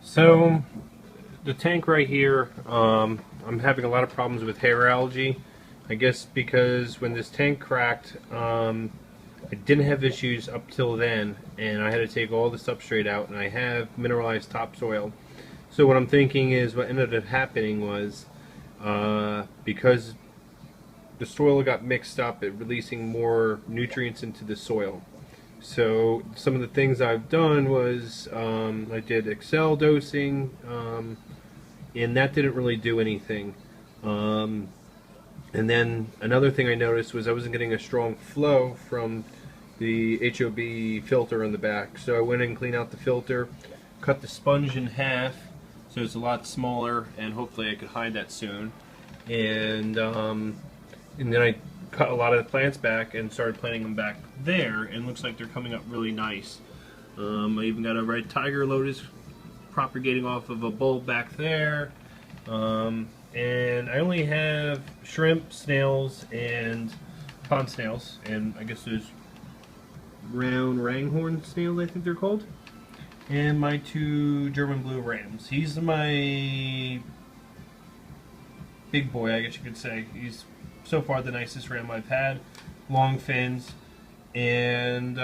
So the tank right here, I'm having a lot of problems with hair algae. I guess because when this tank cracked, I didn't have issues up till then, and I had to take all the substrate out, and I have mineralized topsoil. So what I'm thinking is what ended up happening was because the soil got mixed up, it releasing more nutrients into the soil. So some of the things I've done was I did Excel dosing, and that didn't really do anything. And then another thing I noticed was I wasn't getting a strong flow from the HOB filter in the back. So I went and cleaned out the filter, cut the sponge in half so it's a lot smaller, and hopefully I could hide that soon. And then I cut a lot of the plants back and started planting them back there, and looks like they're coming up really nice. I even got a red tiger lotus propagating off of a bulb back there. And I only have shrimp, snails, and pond snails, and I guess there's round ranghorn snails, I think they're called, and my two German blue rams. He's my big boy, I guess you could say. He's so far the nicest ram I've had. Long fins, and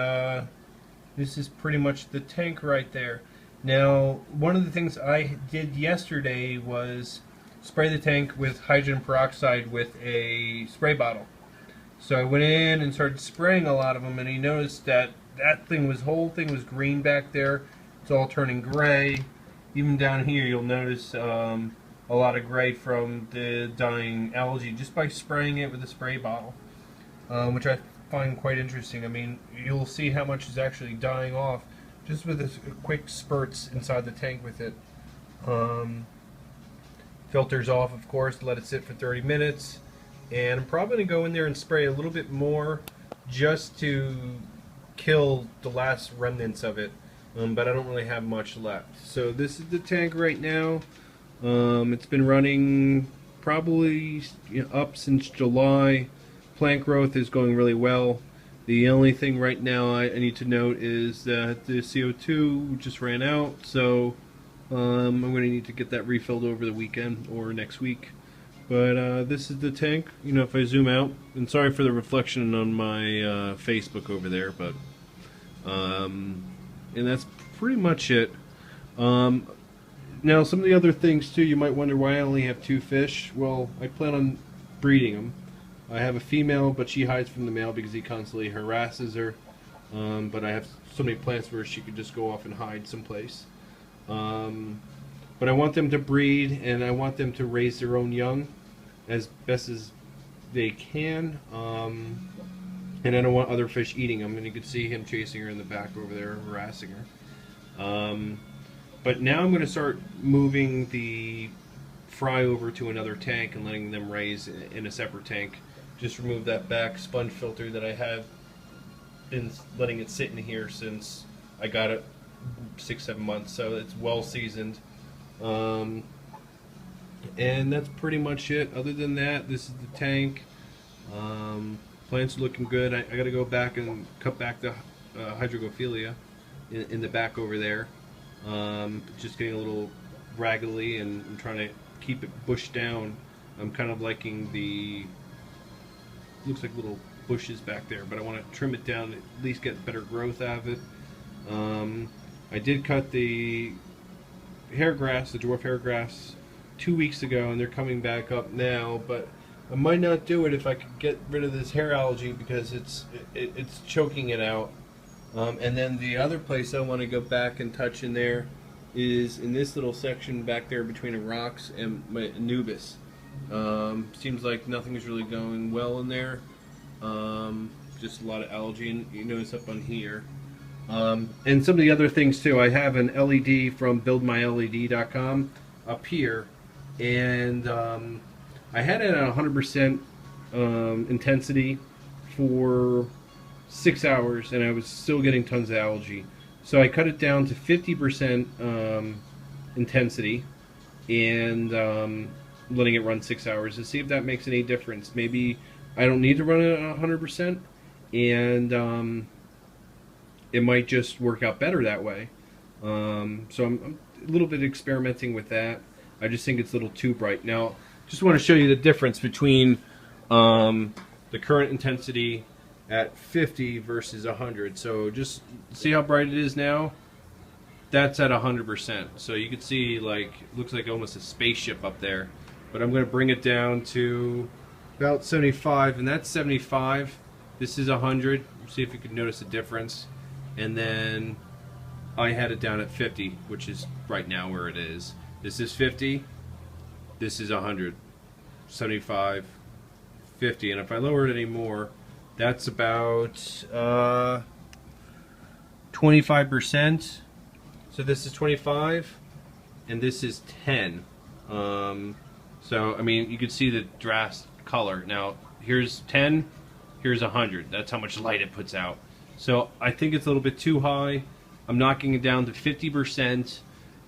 this is pretty much the tank right there. Now, one of the things I did yesterday was spray the tank with hydrogen peroxide with a spray bottle. So I went in and started spraying a lot of them, and he noticed that whole thing was green back there. It's all turning gray. Even down here you'll notice a lot of gray from the dying algae just by spraying it with a spray bottle, which I find quite interesting. I mean, you'll see how much is actually dying off just with this quick spurts inside the tank with it. Filters off, of course, let it sit for 30 minutes, and I'm probably going to go in there and spray a little bit more just to kill the last remnants of it, but I don't really have much left. So this is the tank right now. It's been running probably up since July. Plant growth is going really well. The only thing right now I need to note is that the CO2 just ran out, so I'm going to need to get that refilled over the weekend or next week. But this is the tank. You know, if I zoom out, and sorry for the reflection on my Facebook over there, but and that's pretty much it. Now, some of the other things too, you might wonder why I only have 2 fish. Well, I plan on breeding them. I have a female, but she hides from the male because he constantly harasses her. But I have so many plants where she could just go off and hide someplace. But I want them to breed, and I want them to raise their own young as best as they can. And I don't want other fish eating them, and you can see him chasing her in the back over there, harassing her. But now I'm going to start moving the fry over to another tank and letting them raise in a separate tank. Just remove that back sponge filter that I have been letting it sit in here since I got it 6-7 months, so it's well seasoned. And that's pretty much it. Other than that, this is the tank. Plants are looking good. I got to go back and cut back the hydrogophilia in the back over there. Just getting a little raggedy, and I'm trying to keep it bushed down. I'm kind of liking the, looks like little bushes back there, but I want to trim it down, at least get better growth out of it. I did cut the hair grass, the dwarf hair grass, 2 weeks ago, and they're coming back up now, but I might not do it if I could get rid of this hair algae because it's choking it out. And then the other place I want to go back and touch in there is in this little section back there between the rocks and my Anubis. Seems like nothing's really going well in there. Just a lot of algae, and you notice up on here. And some of the other things too. I have an LED from buildmyled.com up here, and I had it at 100% intensity for 6 hours, and I was still getting tons of algae. So I cut it down to 50% intensity, and letting it run 6 hours to see if that makes any difference. Maybe I don't need to run it at 100%, and it might just work out better that way. So I'm a little bit experimenting with that. I just think it's a little too bright. Now, just want to show you the difference between the current intensity at 50 versus 100. So just see how bright it is now. That's at 100%. So you can see, like, it looks like almost a spaceship up there. But I'm going to bring it down to about 75, and that's 75. This is 100. See if you can notice the difference. And then I had it down at 50, which is right now where it is. This is 50. This is 100. 75, 50. And if I lower it any more, that's about 25%. So this is 25, and this is 10. So, I mean, you can see the drastic color. Now, here's 10, here's 100. That's how much light it puts out. So, I think it's a little bit too high. I'm knocking it down to 50%,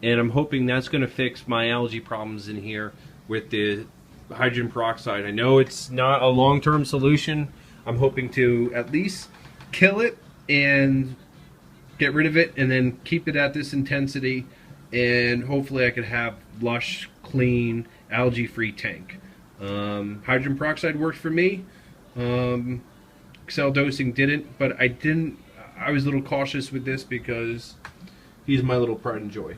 and I'm hoping that's going to fix my algae problems in here with the hydrogen peroxide. I know it's not a long-term solution. I'm hoping to at least kill it and get rid of it, and then keep it at this intensity, and hopefully I could have lush, clean, algae-free tank. Hydrogen peroxide worked for me. Excel dosing didn't, but I was a little cautious with this because he's my little pride and joy.